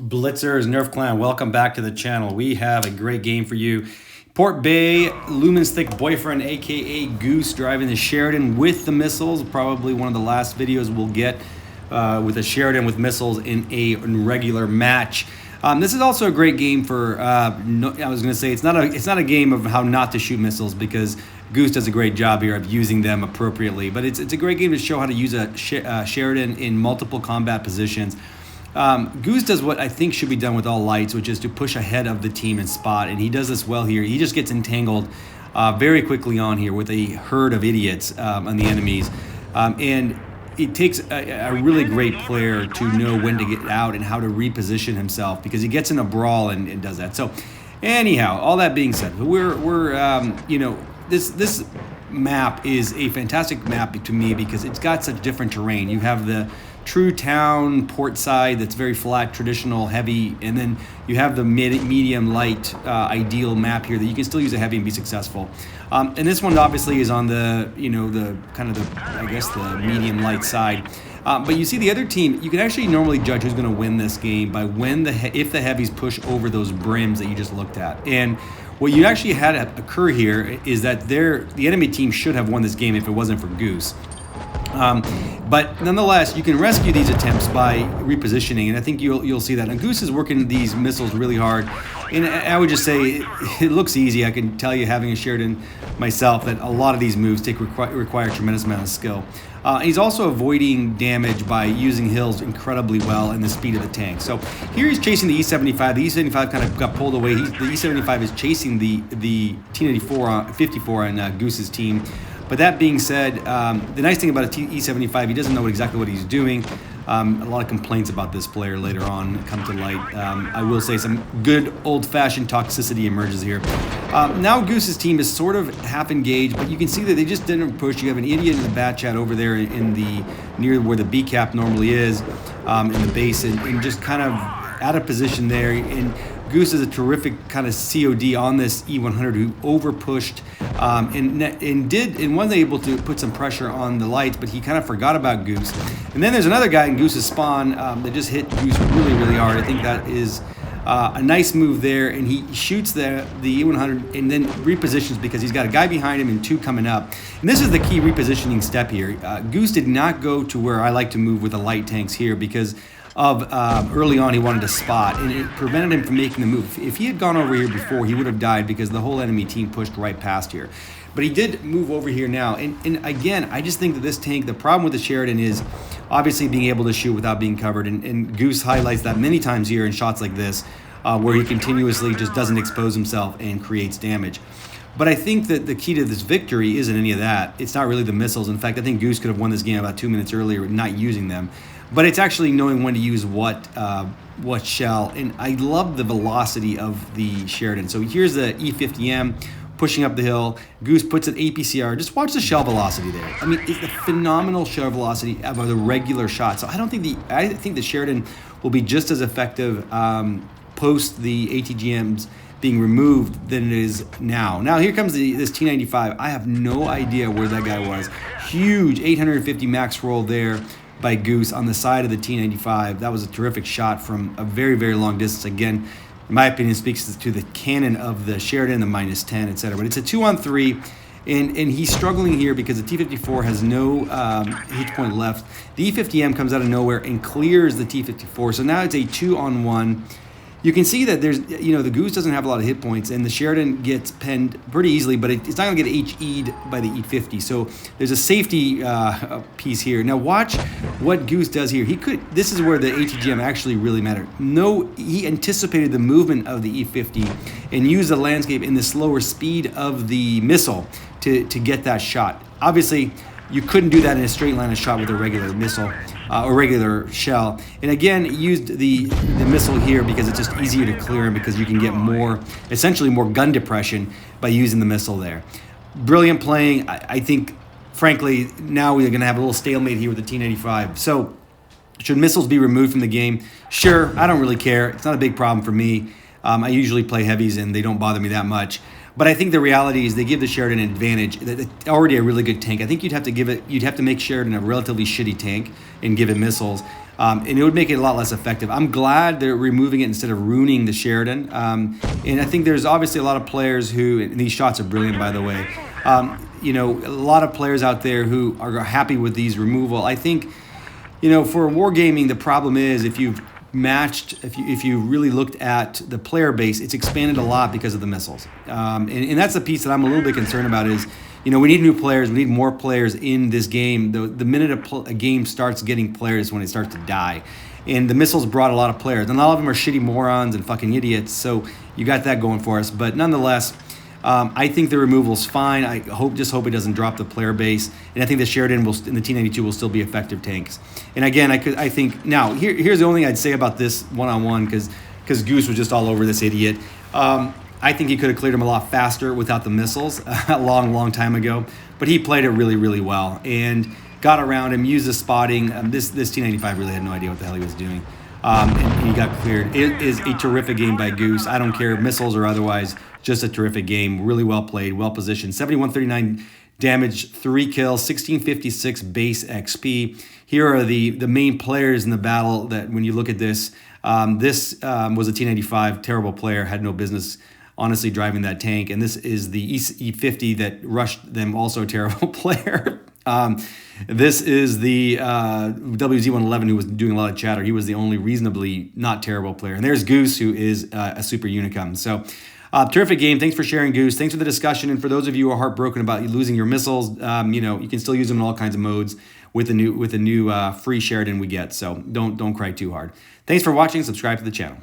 Blitzers, Nerf Clan, welcome back to the channel. We have a great game for you. Port Bay, Lumen's thick boyfriend, aka Goose, driving the Sheridan with the missiles. Probably one of the last videos we'll get with a Sheridan with missiles in a regular match. This is also a great game for. I was going to say it's not a game of how not to shoot missiles, because Goose does a great job here of using them appropriately. But it's a great game to show how to use a Sheridan in multiple combat positions. Goose does what I think should be done with all lights, which is to push ahead of the team and spot, and he does this well here. He just gets entangled very quickly on here with a herd of idiots on the enemies, and it takes a really great player to know when to get out and how to reposition himself, because he gets in a brawl and does that. So anyhow, all that being said, this map is a fantastic map to me because it's got such different terrain. You have the true town port side that's very flat, traditional, heavy, and then you have the medium light ideal map here that you can still use a heavy and be successful. And this one obviously is on the the medium light side. But you see the other team, you can actually normally judge who's going to win this game by if the heavies push over those brims that you just looked at. And what you actually had occur here is that the enemy team should have won this game if it wasn't for Goose. But nonetheless, you can rescue these attempts by repositioning, and I think you'll see that. And Goose is working these missiles really hard, and I would just say it looks easy. I can tell you, having a Sheridan myself, that a lot of these moves require a tremendous amount of skill. He's also avoiding damage by using hills incredibly well and the speed of the tank. So here he's chasing the E-75. The E-75 kind of got pulled away. The E-75 is chasing the T-94, 54 on Goose's team. But that being said, the nice thing about a E-75, he doesn't know exactly what he's doing. A lot of complaints about this player later on come to light. I will say some good old-fashioned toxicity emerges here. Now Goose's team is sort of half engaged, but you can see that they just didn't push. You have an idiot in the bat chat over there near where the B cap normally is, in the base, and just kind of out of position there. And Goose is a terrific kind of COD on this E100 who over-pushed and wasn't able to put some pressure on the lights, but he kind of forgot about Goose. And then there's another guy in Goose's spawn that just hit Goose really, really hard. I think that is a nice move there, and he shoots the E100 and then repositions because he's got a guy behind him and two coming up. And this is the key repositioning step here. Goose did not go to where I like to move with the light tanks here because of early on he wanted to spot, and it prevented him from making the move. If he had gone over here before, he would have died because the whole enemy team pushed right past here. But he did move over here now, and again, I just think that this tank, the problem with the Sheridan is obviously being able to shoot without being covered, and Goose highlights that many times here in shots like this, where he continuously just doesn't expose himself and creates damage. But I think that the key to this victory isn't any of that. It's not really the missiles. In fact, I think Goose could have won this game about 2 minutes earlier not using them. But it's actually knowing when to use what shell. And I love the velocity of the Sheridan. So here's the E50M pushing up the hill. Goose puts an APCR. Just watch the shell velocity there. I mean, it's the phenomenal shell velocity of the regular shot. So I think the Sheridan will be just as effective post the ATGMs being removed than it is now. Now here comes this T95. I have no idea where that guy was. Huge 850 max roll there by Goose on the side of the T95. That was a terrific shot from a very, very long distance. Again, in my opinion, speaks to the cannon of the Sheridan, the -10, etc. But it's a 2-on-3, and he's struggling here because the T54 has no hit point left. The E50M comes out of nowhere and clears the T54. So now it's a 2-on-1. You can see that the Goose doesn't have a lot of hit points, and the Sheridan gets penned pretty easily, but it's not going to get HE'd by the E50. So there's a safety piece here. Now watch what Goose does here. This is where the ATGM actually really mattered. He anticipated the movement of the E50 and used the landscape and the slower speed of the missile to get that shot. Obviously, you couldn't do that in a straight line of shot with a regular missile or regular shell. And again, used the missile here because it's just easier to clear because you can get essentially more gun depression by using the missile there. Brilliant playing. I think, frankly, now we're going to have a little stalemate here with the T95. So should missiles be removed from the game? Sure, I don't really care. It's not a big problem for me. I usually play heavies and they don't bother me that much. But I think the reality is they give the Sheridan an advantage. It's already a really good tank. I think you'd have to make Sheridan a relatively shitty tank and give it missiles. and it would make it a lot less effective. I'm glad they're removing it instead of ruining the Sheridan. And I think there's obviously a lot of players who, and these shots are brilliant, by the way. You know, a lot of players out there who are happy with these removal. I think, you know, for wargaming, the problem is if you've matched, if you really looked at the player base, it's expanded a lot because of the missiles. And that's the piece that I'm a little bit concerned about is, you know, we need new players. We need more players in this game. The minute a game starts getting players when it starts to die. And the missiles brought a lot of players. And a lot of them are shitty morons and fucking idiots. So you got that going for us. But nonetheless, I think the removal is fine. I just hope it doesn't drop the player base. And I think the Sheridan and the T-92 will still be effective tanks. And again, I think now here's the only thing I'd say about this one-on-one because Goose was just all over this idiot. I think he could have cleared him a lot faster without the missiles a long time ago. But he played it really well and got around him, used the spotting. This T-95 really had no idea what the hell he was doing. And he got cleared. It is a terrific game by Goose. I don't care, missiles or otherwise, just a terrific game. Really well played, well positioned. 7139 damage, 3 kills, 1656 base XP. Here are the main players in the battle that when you look at this, this was a T-95, terrible player, had no business honestly driving that tank. And this is the E50 that rushed them, also a terrible player. This is the WZ-111 who was doing a lot of chatter. He was the only reasonably not terrible player. And there's Goose, who is a super unicum. So terrific game. Thanks for sharing, Goose. Thanks for the discussion. And for those of you who are heartbroken about losing your missiles, you know, you can still use them in all kinds of modes with the new free Sheridan we get. So don't cry too hard. Thanks for watching. Subscribe to the channel.